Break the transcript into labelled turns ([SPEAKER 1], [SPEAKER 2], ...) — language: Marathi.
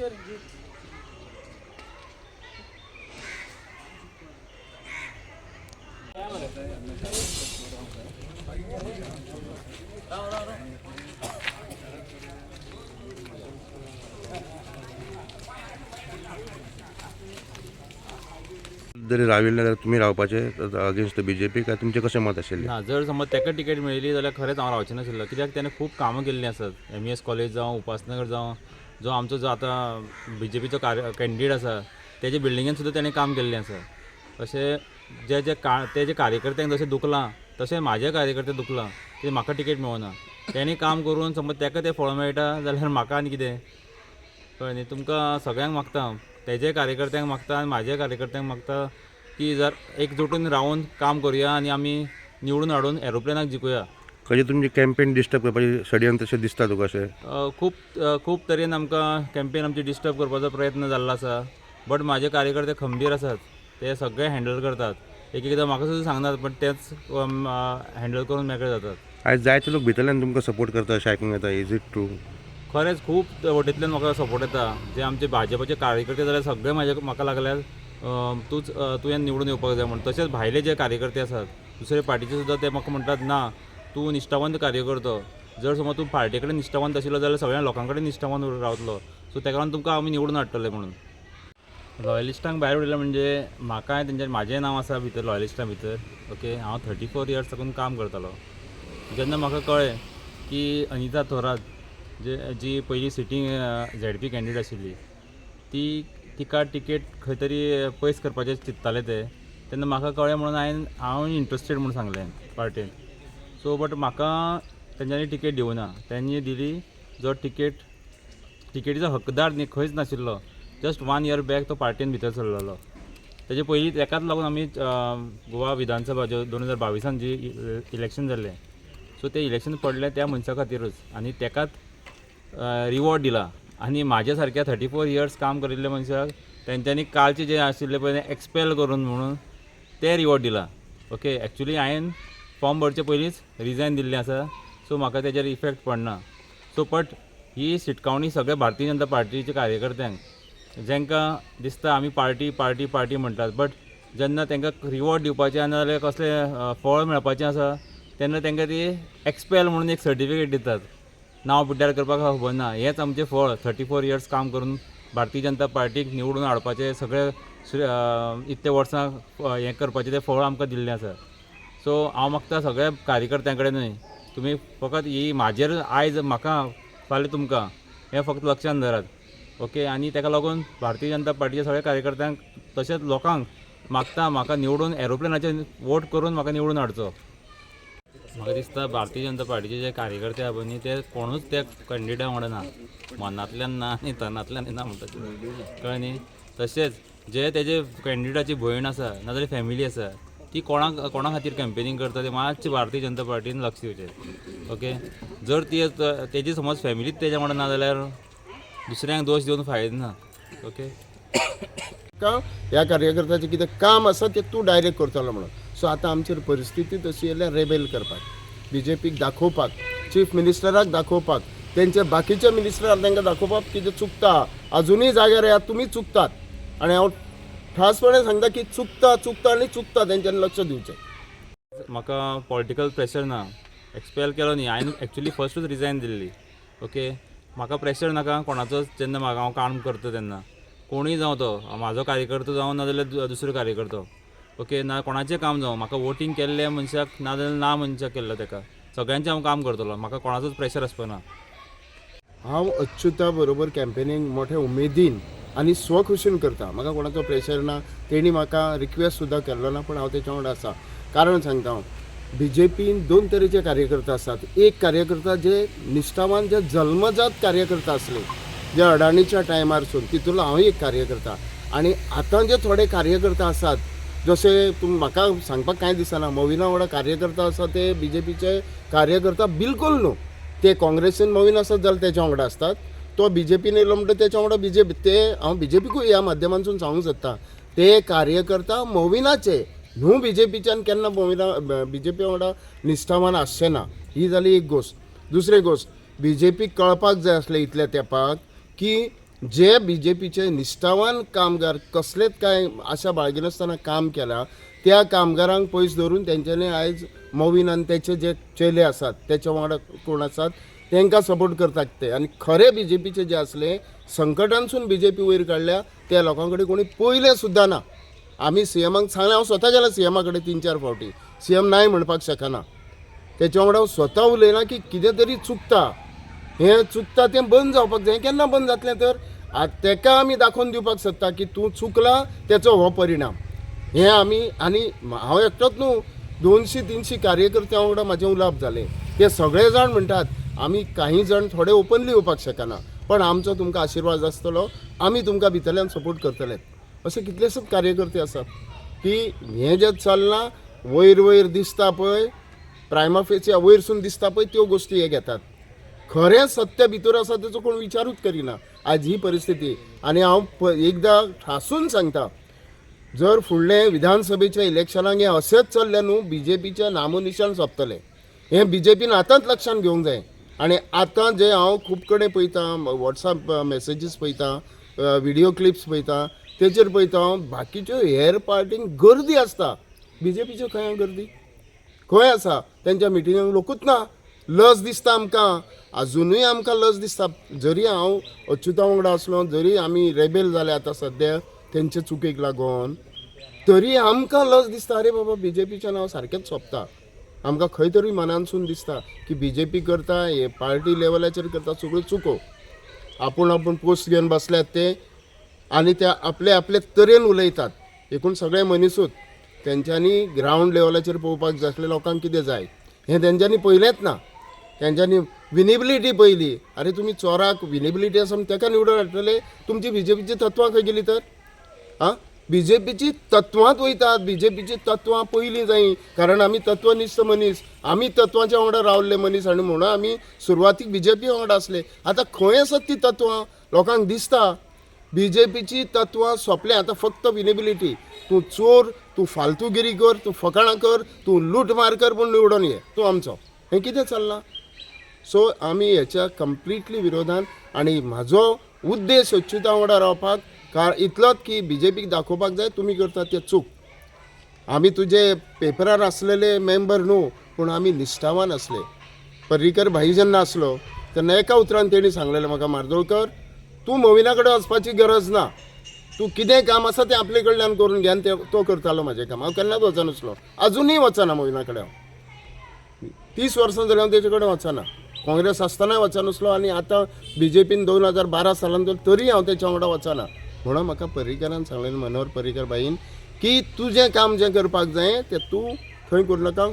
[SPEAKER 1] जरी राविल्ले जाल्यार तुमी रावपाचे अगेन्स्ट द बीजेपी काय तुमचें कशें मत आशिल्लें?
[SPEAKER 2] ना, जर समज ताका टिकेट मेळिल्ली जाल्यार खरेंच हांव रावचें नाशिल्लो, कित्याक ताणें खूब कामां केल्लीं आसात. MES कॉलेज जावं, उपासनगर जावं, जो आमचो जो आतां BJPचो कॅन्डिडेट आसा तेजे बिल्डिंगेन सुद्दां ताणें काम केल्लें आसा. अशें जे कार्यकर्त्यांक जशें दुखलां तशें म्हाजे कार्यकर्ते दुखलां की म्हाका टिकेट मेळना. तेणी काम करून समज ताका तें फळ मेळटा जाल्यार म्हाका आनी कितें, कळ्ळें न्ही. तुमकां सगळ्यांक मागता, तेजे कार्यकर्त्यांक मागता आनी म्हाज्या कार्यकर्त्यांक मागता की जर एकजुटून रावन काम करुया आनी आमी निवडून हाडून एरोप्लेनाक जिखुया.
[SPEAKER 1] खंयचे तुमची कॅम्पेन डिस्टर्ब करपाची षडयंत्र अशें दिसता तुका अशें?
[SPEAKER 2] खूब तरेन आमकां कॅम्पेन आमची डिस्टर्ब करपाचो प्रयत्न जाल्लो आसा. बट म्हाजे कार्यकर्ते खंबीर आसात, ते सगळे हँडल करतात. एकदां म्हाका सुद्दां सांगनात पण तेच हँडल करून मेकळे जातात.
[SPEAKER 1] आयज जायते लोक भितरल्यान तुमकां सपोर्ट करता अशें आयकूंक येता. Is it true?
[SPEAKER 2] खरेंच खूब वटेंतल्यान म्हाका सपोर्ट येता. जे आमचे भाजपाचे कार्यकर्ते जाल्यार सगळे म्हाका लागल्यात तुवें निवडून येवपाक जाय म्हणून. तशेंच भायले जे कार्यकर्ते आसात दुसरे पार्टीचे सुद्दां ते म्हाका म्हणटात ना तूं निश्ठावंत कार्यकर्तो. जर समज तूं पार्टी कडेन निश्ठावंत आशिल्लो जाल्यार सगळ्या लोकां कडेन निश्ठावंत रावतलो. सो तेका लागून तुमकां आमी निवडून हाडटले म्हणून. लॉयलिस्टांक भायर उडयलें म्हणजे म्हाकाय म्हाजें नांव आसा भितर लॉयलिस्टां भितर. ओके, हांव 34 इयर्स साकून काम करतालो. जेन्ना म्हाका कळ्ळें की अनिता थोरात जी पयलीं सिटींग ZP कॅन्डिडेट आशिल्ली तिका टिकेट खंय तरी पयस करपाचें चिंत्ताले ते, तेन्ना म्हाका कळ्ळें म्हणून हांव इंट्रस्टेड म्हणून सांगलें पार्टेन. सो बट म्हाका तेंच्यांनी टिकेट दिवना. त्यांनी दिली जो टिकेटीचो हकदार न्ही खंयच नाशिल्लो. जस्ट 1 इयर बॅक तो पार्टेन भितर सरलेलो. तेजे पयलीं तेकाच लागून आमी गोवा विधानसभा 2022 जी इलेक्शन जाल्लें, सो तें इलेक्शन पडलें त्या मनशा खातीरच आनी तेकाच रिवॉर्ड दिला. आनी म्हाज्या सारक्या 34 इयर्स काम करिल्ल्या मनशाक तेंच्यांनी कालचे जे आशिल्ले पळय एक्सपेल करून म्हणून ते रिवॉर्ड दिला. ओके, एक्चुली हांवें फॉर्म भरचे पयलींच रिजायन दिल्लें आसा, सो म्हाका तेजेर इफेक्ट पडना. सो बट ही शिटकावणी सगळ्या भारतीय जनता पार्टीच्या कार्यकर्त्यांक, जेंकां दिसता आमी पार्टी पार्टी पार्टी म्हणटात, बट जेन्ना तांकां रिवॉर्ड दिवपाचें नाजाल्यार कसलें फळ मेळपाचें आसा तेन्ना तांकां ती एक्सपेल म्हणून एक सर्टिफिकेट दितात. नांव पिड्ड्यार करपाक खबर ना. हेंच आमचें फळ 34 इयर्स काम करून भारतीय जनता पार्टीक निवडून हाडपाचें सगळे इतल्या वर्सां हें करपाचें तें फळ आमकां दिल्लें आसा. सो हांव मागता सगळ्या कार्यकर्त्यां कडेनूय तुमी फकत ही म्हाजेर आयज म्हाका फाल्यां तुमकां हें फक्त लक्षांत धरात. ओके, आनी तेका लागून भारतीय जनता पार्टीच्या सगळ्या कार्यकर्त्यांक तशेंच लोकांक मागता म्हाका निवडून एरोप्लेनाचेर वोट करून म्हाका निवडून हाडचो. म्हाका दिसता भारतीय जनता पार्टीचे जे कार्यकर्ते आहा पळय न्ही ते कोणूच त्या कॅन्डिडेटा वांगडा ना, मनांतल्यान ना आनी तनांतल्यान ना म्हणटा, कळ्ळें न्ही. तशेंच जे तेजे कॅन्डिडेटाची भयण आसा नाजाल्यार फॅमिली आसा ती कोणा खातीर कॅम्पेनींग करता ते मातशें भारतीय जनता पार्टीन लक्ष दिवचें. ओके, जर ती तेजी समज फॅमिलीच तेज्या वांगडा ना जाल्यार दुसऱ्यांक दोश दिवन फायदो ना. ओके,
[SPEAKER 3] ह्या कार्यकर्त्याचें कितें काम आसा तें तूं डायरेक्ट करतलो म्हणून. सो आतां आमचेर परिस्थिती तशी येयल्या रेबेल करपाक, BJPक दाखोवपाक, चीफ मिनिस्टराक दाखोवपाक, तेंचे बाकीचे मिनिस्टराक तांकां दाखोवपाक कितें चुकता. अजुनूय जाग्यार येयात, तुमी चुकतात. आनी हांव ठासपणे सांगता की चुकता तेंच्यांनी लक्ष दिवचें.
[SPEAKER 2] म्हाका पॉलिटिकल प्रेशर ना. एक्सपेल केलो न्ही, हांवें एक्चुली फस्टूच रिजायन दिल्ली. ओके, म्हाका प्रेशर नाका कोणाचोच. जेन्ना म्हाका हांव काम करता तेन्ना कोणूय जावं तो म्हाजो कार्यकर्तो जावं नाजाल्यार दुसरो कार्यकर्तो. ओके, ना कोणाचें काम जावं, म्हाका वोटींग केल्ल्या मनशाक नाजाल्यार ना मनशाक केल्लो तेका सगळ्यांचें हांव काम करतलो. म्हाका कोणाचोच प्रेशर आसपाना.
[SPEAKER 3] हांव अच्युता बरोबर कॅम्पेनींग मोठ्या उमेदीन आनी स्वखुशीन करता. म्हाका कोणाचो प्रेशर ना. तेणी म्हाका रिक्वेस्ट सुद्दां केल्लो ना, पूण हांव तेच्या वांगडा आसा. कारण सांगता हांव, BJPन 2 तरेचे कार्यकर्ता आसात. एक कार्यकर्ता जे निश्ठावान जे जल्मजात कार्यकर्ता आसले, जे अडाणीच्या टायमारसून, तितूंतलो हांव एक कार्यकर्ता. आनी आतां जे थोडे कार्यकर्ता आसात, जशे म्हाका सांगपाक कांय दिसना, मोविना वांगडा कार्यकर्ता आसा ते BJPचे कार्यकर्ता बिलकुल न्हू. ते काँग्रेसीन मोविन आसत जाल्यार तेच्या वांगडा असतात. तो BJPन येयलो म्हणटा तेच्या वांगडा ते हांव BJPकूय ह्या माध्यमांतसून सांगूंक सोदता, ते कार्यकर्ता मोविनाचे न्हू. BJPच्यान केन्ना BJP वांगडा निश्ठावान आसचे ना. ही जाली एक गोश्ट. दुसरी गोश्ट, BJPक कळपाक जाय आसलें इतल्या तेंपाक की जे BJPचे निश्ठावान कामगार कसलेच काय आशा बाळगिनासतना काम केला त्या कामगारांक पयस धरून तेंच्यांनी आयज मोवीन आनी तेचे जे चेले आसात तेच्या वांगडा कोण आसात तांकां सपोर्ट करतात ते आनी खरे BJPचे जे असले संकटांसून BJP वयर काडल्या त्या लोकां कडेन कोणी पयले सुद्दां ना. आमी CMाक सांगलें, हांव स्वता गेला CMा कडेन 3-4 फावटी. CM नाय म्हणपाक शकना. तेच्या वांगडा हांव स्वता उलयलां की कितें तरी चुकता, हें चुकता तें बंद जावपाक जाय. केन्ना बंद जातलें तर तेका आमी दाखोवन दिवपाक सोदता की तूं चुकला तेचो हो परिणाम. हें आमी आनी हांव एकटोच न्हू 200-300 कार्यकर्त्यां वांगडा म्हाजें उलोवप जालें. ते सगळे जाण म्हणटात आमी काही जाण थोडे ओपनली येवपाक शकना पण आमचो तुमकां आशिर्वाद आसतलो, आमी तुमकां भितरल्यान सपोर्ट करतले. अशे कितलेशेच कार्यकर्ते आसात की हें जें चल्लां वयर वयर दिसता पळय, प्रायमा फेसिया वयरसून दिसता पळय त्यो गोश्टी हे घेतात. खरें सत्य भितर आसा तेचो कोण विचारूच करिना आज ही परिस्थिती. आनी हांव एकदां ठासून सांगता, जर फुडले विधानसभेच्या इलेक्शनाक हें अशेंच चल्लें न्हू BJPचें नामोनिशान सोंपतलें. हें BJPन आतांच लक्षान घेवंक जाय. आनी आतां जे हांव खूब कडेन पळयतां, वॉट्सॅप मेसेजीस पळयतां, व्हिडिओ क्लिप्स पळयतां, तेचेर पळयता हांव बाकीच्यो हेर पार्टींक गर्दी आसता. BJPच्यो खंय गर्दी खंय आसा? तेंच्या मिटिंगांक लोकूच ना. लज दिसता आमकां, अजुनूय आमकां लज दिसता. जरी हांव अच्युता वांगडा आसलो, जरी आमी रेबेल जाले आतां सद्या तेंचे चुकेक लागून, तरी आमकां लज दिसता अरे बाबा BJPचें नांव सारकेंच सोंपता. आमकां खंय तरी मनानसून दिसता की BJP करता, हे पार्टी लेवलाचेर करता सगळ्यो चुको. आपूण पोस्ट घेवन बसल्यात ते आनी ते आपले आपले तरेन उलयतात. एकूण सगळे मनीसूच तेंच्यांनी ग्रावंड लेवलाचेर पळोवपाक जाय आसलें लोकांक कितें जाय हें तेंच्यांनी पळयलेंच ना. तेंच्यांनी विनेबिलिटी पळयली. अरे तुमी चोराक विनेबिलिटी आसा तेका निवडून हाडटले, तुमची BJPची तत्वां खंय गेली तर? BJPची तत्वांत वयतात. BJPची तत्वां पयलीं जायी, कारण आमी तत्वनिश्ठ मनीस, आमी तत्वांच्या वांगडा रावल्ले मनीस आनी म्हणून आमी सुरवातीक BJP वांगडा आसले. आतां खंय आसात ती तत्वां लोकांक दिसता. BJPची तत्वां सोंपले. आतां फक्त विनेबिलिटी. तूं चोर, तूं फालतूगिरी कर, तूं फकाणां कर, तूं लूट मार कर पूण निवडून ये, तूं आमचो. हें कितें चल्लां? सो आमी हेच्या कंप्लिटली विरोधान. आनी म्हाजो उद्देश अच्युता वांगडा रावपाक इतलोच की BJPक दाखोवपाक जाय तुमी करतात तें चूक. आमी तुजे पेपरार आसलेले मेंबर न्हू पूण आमी निश्ठावान आसले. पर्रीकर भाई जेन्ना आसलो तेन्ना एका उतरान तेणी सांगलेलें म्हाका, मार्दोळकर तूं मोविना कडेन वचपाची गरज ना, तूं कितें काम आसा तें आपले कडल्यान करून घे आनी तो करतालो म्हाजें काम. हांव केन्नाच वचनासलो, अजुनूय वचना मोविना कडेन. हांव 30 वर्सां जालीं हांव तेजे कडेन वचना. काँग्रेस आसतनाय वचनासलो आनी आतां BJPन 2012 सालान तरी हांव तेच्या वांगडा वचना. म्हणून म्हाका पर्रीकरान सांगलेलें, मनोहर पर्रीकर भाईन, की तुजें काम जें करपाक जाय तें तूं थंय करूं नाका.